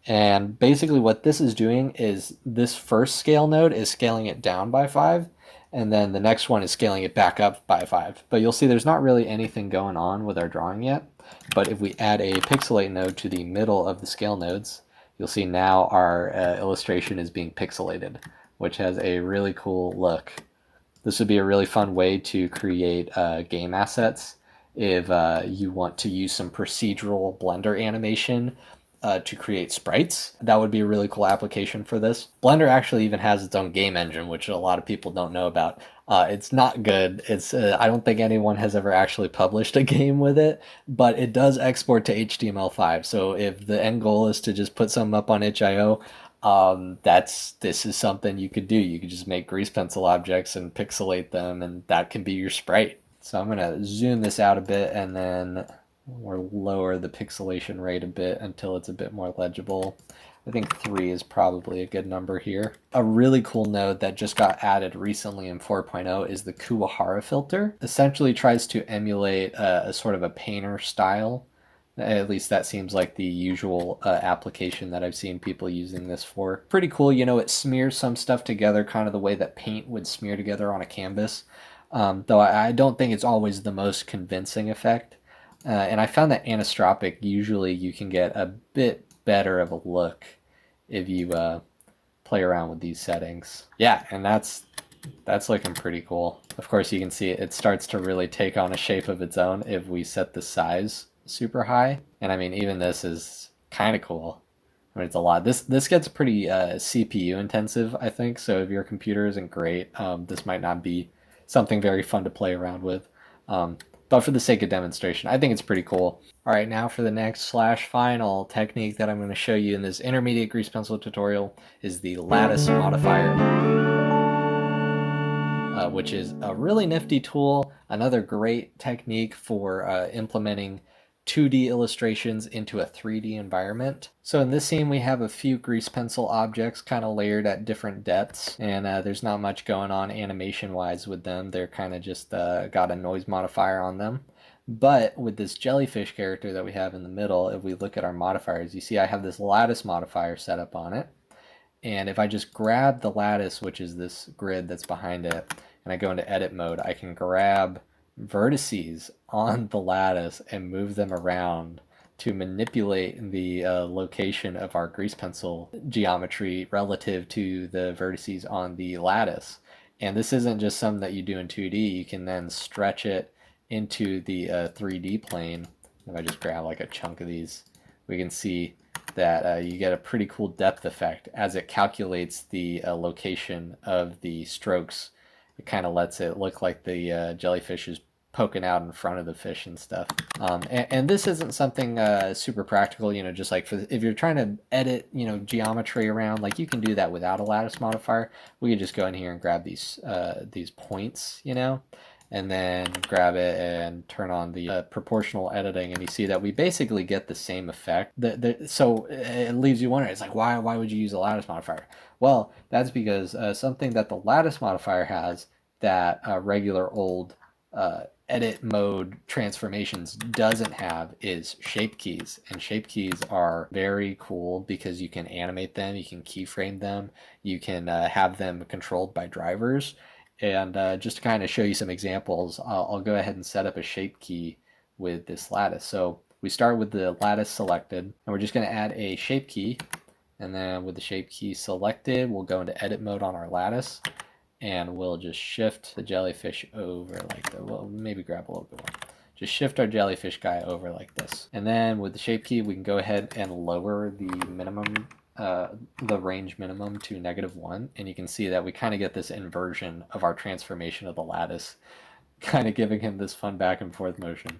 And basically what this is doing is this first scale node is scaling it down by 5, and then the next one is scaling it back up by 5. But you'll see there's not really anything going on with our drawing yet. But if we add a pixelate node to the middle of the scale nodes, you'll see now our illustration is being pixelated, which has a really cool look. This would be a really fun way to create game assets if you want to use some procedural Blender animation to create sprites. That would be a really cool application for this. Blender actually even has its own game engine, which a lot of people don't know about. It's not good. It's I don't think anyone has ever actually published a game with it, but it does export to HTML5. So if the end goal is to just put something up on itch.io, this is something you could do. You could just make grease pencil objects and pixelate them, and that can be your sprite. So I'm gonna zoom this out a bit, and then we'll lower the pixelation rate a bit until it's a bit more legible. I think 3 is probably a good number here. A really cool node that just got added recently in 4.0 is the Kuwahara filter. Essentially tries to emulate a sort of a painter style. At least that seems like the usual application that I've seen people using this for. Pretty cool, you know, it smears some stuff together kind of the way that paint would smear together on a canvas. Though I don't think it's always the most convincing effect. And I found that anisotropic, usually you can get a bit better of a look if you play around with these settings. Yeah, and that's looking pretty cool. Of course, you can see it starts to really take on a shape of its own if we set the size super high. And I mean, even this is kind of cool. I mean, it's a lot. This gets pretty CPU intensive, I think. So if your computer isn't great, this might not be something very fun to play around with. But for the sake of demonstration, I think it's pretty cool. All right, now for the next /final technique that I'm going to show you in this intermediate grease pencil tutorial is the lattice modifier, which is a really nifty tool. Another great technique for implementing 2D illustrations into a 3D environment. So in this scene we have a few grease pencil objects kind of layered at different depths, and there's not much going on animation wise with them. They're kind of just got a noise modifier on them. But with this jellyfish character that we have in the middle, if we look at our modifiers, you see I have this lattice modifier set up on it. And if I just grab the lattice, which is this grid that's behind it, and I go into edit mode, I can grab vertices on the lattice and move them around to manipulate the location of our grease pencil geometry relative to the vertices on the lattice. And this isn't just something that you do in 2D. You can then stretch it into the 3D plane. If I just grab like a chunk of these, we can see that you get a pretty cool depth effect as it calculates the location of the strokes. It kind of lets it look like the jellyfish is poking out in front of the fish and stuff. And this isn't something super practical, you know, just like if you're trying to edit, you know, geometry around, like you can do that without a lattice modifier. We could just go in here and grab these points, you know, and then grab it and turn on the proportional editing, and you see that we basically get the same effect. So it leaves you wondering, it's like, why would you use a lattice modifier? Well, that's because something that the lattice modifier has that regular old edit mode transformations doesn't have is shape keys. And shape keys are very cool because you can animate them, you can keyframe them, you can have them controlled by drivers. And just to kind of show you some examples, I'll go ahead and set up a shape key with this lattice. So we start with the lattice selected, and we're just going to add a shape key. And then with the shape key selected, we'll go into edit mode on our lattice, and we'll just shift the jellyfish over like that. Well, maybe grab a little bit more. Just shift our jellyfish guy over like this. And then with the shape key, we can go ahead and lower the minimum the range minimum to -1, and you can see that we kind of get this inversion of our transformation of the lattice, kind of giving him this fun back and forth motion.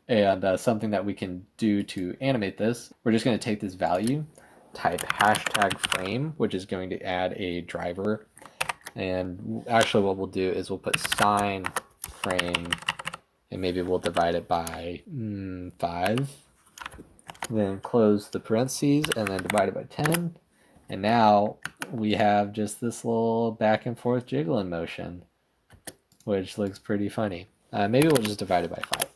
And something that we can do to animate this, we're just going to take this value, type #frame, which is going to add a driver, and actually what we'll do is we'll put sine frame, and maybe we'll divide it by 5. Then close the parentheses and then divide it by 10. And now we have just this little back and forth jiggling motion, which looks pretty funny. Maybe we'll just divide it by 5.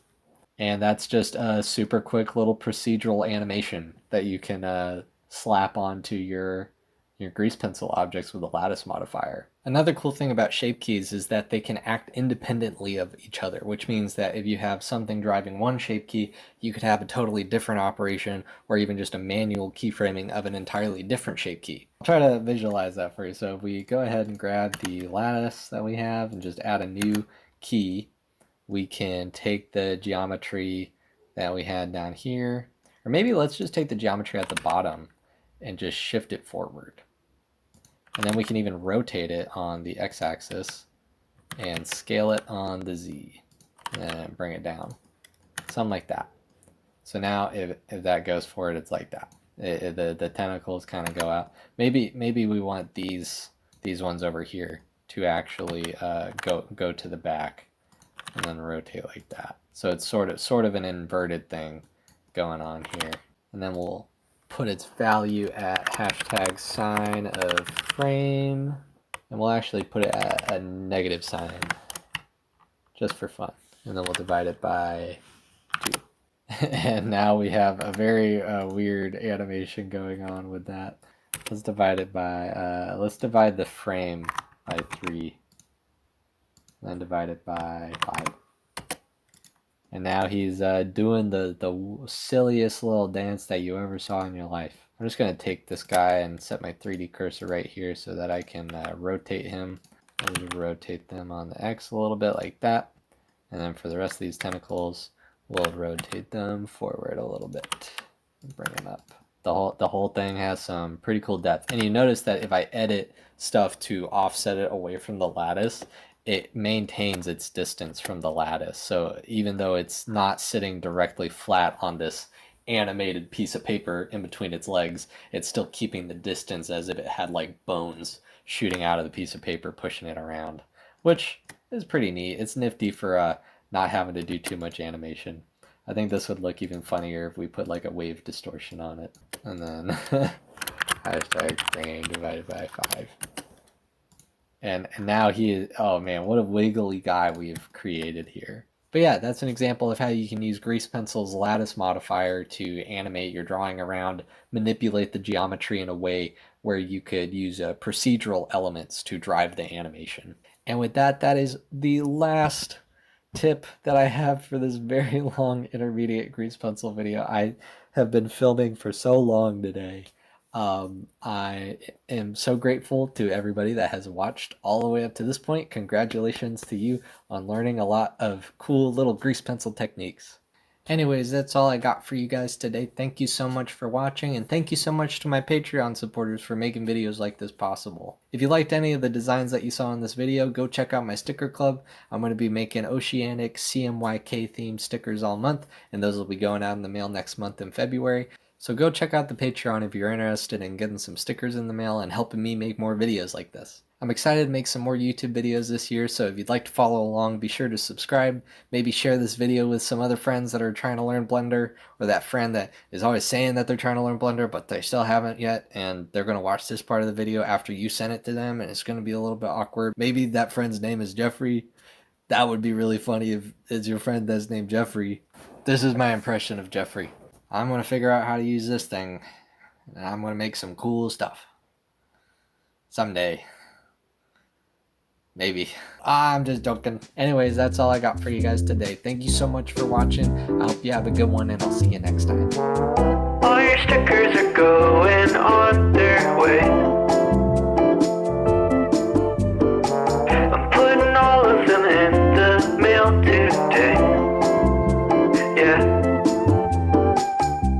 And that's just a super quick little procedural animation that you can slap onto your grease pencil objects with a lattice modifier. Another cool thing about shape keys is that they can act independently of each other, which means that if you have something driving one shape key, you could have a totally different operation, or even just a manual keyframing of an entirely different shape key. I'll try to visualize that for you. So if we go ahead and grab the lattice that we have and just add a new key, we can take the geometry that we had down here, or maybe let's just take the geometry at the bottom and just shift it forward. And then we can even rotate it on the x-axis and scale it on the z and bring it down. Something like that. So now if that goes forward, it's like that. The tentacles kind of go out. Maybe we want these ones over here to actually go to the back and then rotate like that. So it's sort of an inverted thing going on here. And then we'll put its value at #sign of frame, and we'll actually put it at a negative sign just for fun, and then we'll divide it by 2. And now we have a very weird animation going on with that. Let's divide it by let's divide the frame by 3, and then divide it by 5. And now he's doing the silliest little dance that you ever saw in your life. I'm just going to take this guy and set my 3D cursor right here so that I can rotate him. And rotate them on the X a little bit like that. And then for the rest of these tentacles, we'll rotate them forward a little bit and bring them up. The whole thing has some pretty cool depth. And you notice that if I edit stuff to offset it away from the lattice, it maintains its distance from the lattice. So even though it's not sitting directly flat on this animated piece of paper in between its legs, it's still keeping the distance as if it had like bones shooting out of the piece of paper pushing it around, which is pretty neat. It's nifty for not having to do too much animation. I think this would look even funnier if we put like a wave distortion on it. And then #frame divided by 5. And now he is, oh man, what a wiggly guy we've created here. But yeah, that's an example of how you can use Grease Pencil's lattice modifier to animate your drawing around, manipulate the geometry in a way where you could use procedural elements to drive the animation. And with that, that is the last tip that I have for this very long intermediate Grease Pencil video. I have been filming for so long today. I am so grateful to everybody that has watched all the way up to this point. Congratulations to you on learning a lot of cool little grease pencil techniques. Anyways, that's all I got for you guys today. Thank you so much for watching, and thank you so much to my Patreon supporters for making videos like this possible. If you liked any of the designs that you saw in this video, go check out my sticker club. I'm going to be making Oceanic CMYK themed stickers all month, and those will be going out in the mail next month in February. So go check out the Patreon if you're interested in getting some stickers in the mail and helping me make more videos like this. I'm excited to make some more YouTube videos this year, so if you'd like to follow along, be sure to subscribe. Maybe share this video with some other friends that are trying to learn Blender, or that friend that is always saying that they're trying to learn Blender, but they still haven't yet, and they're going to watch this part of the video after you send it to them, and it's going to be a little bit awkward. Maybe that friend's name is Jeffrey. That would be really funny if it's your friend that's named Jeffrey. This is my impression of Jeffrey. I'm going to figure out how to use this thing, and I'm going to make some cool stuff. Someday. Maybe. I'm just joking. Anyways, that's all I got for you guys today. Thank you so much for watching. I hope you have a good one, and I'll see you next time. All your stickers are going on their way.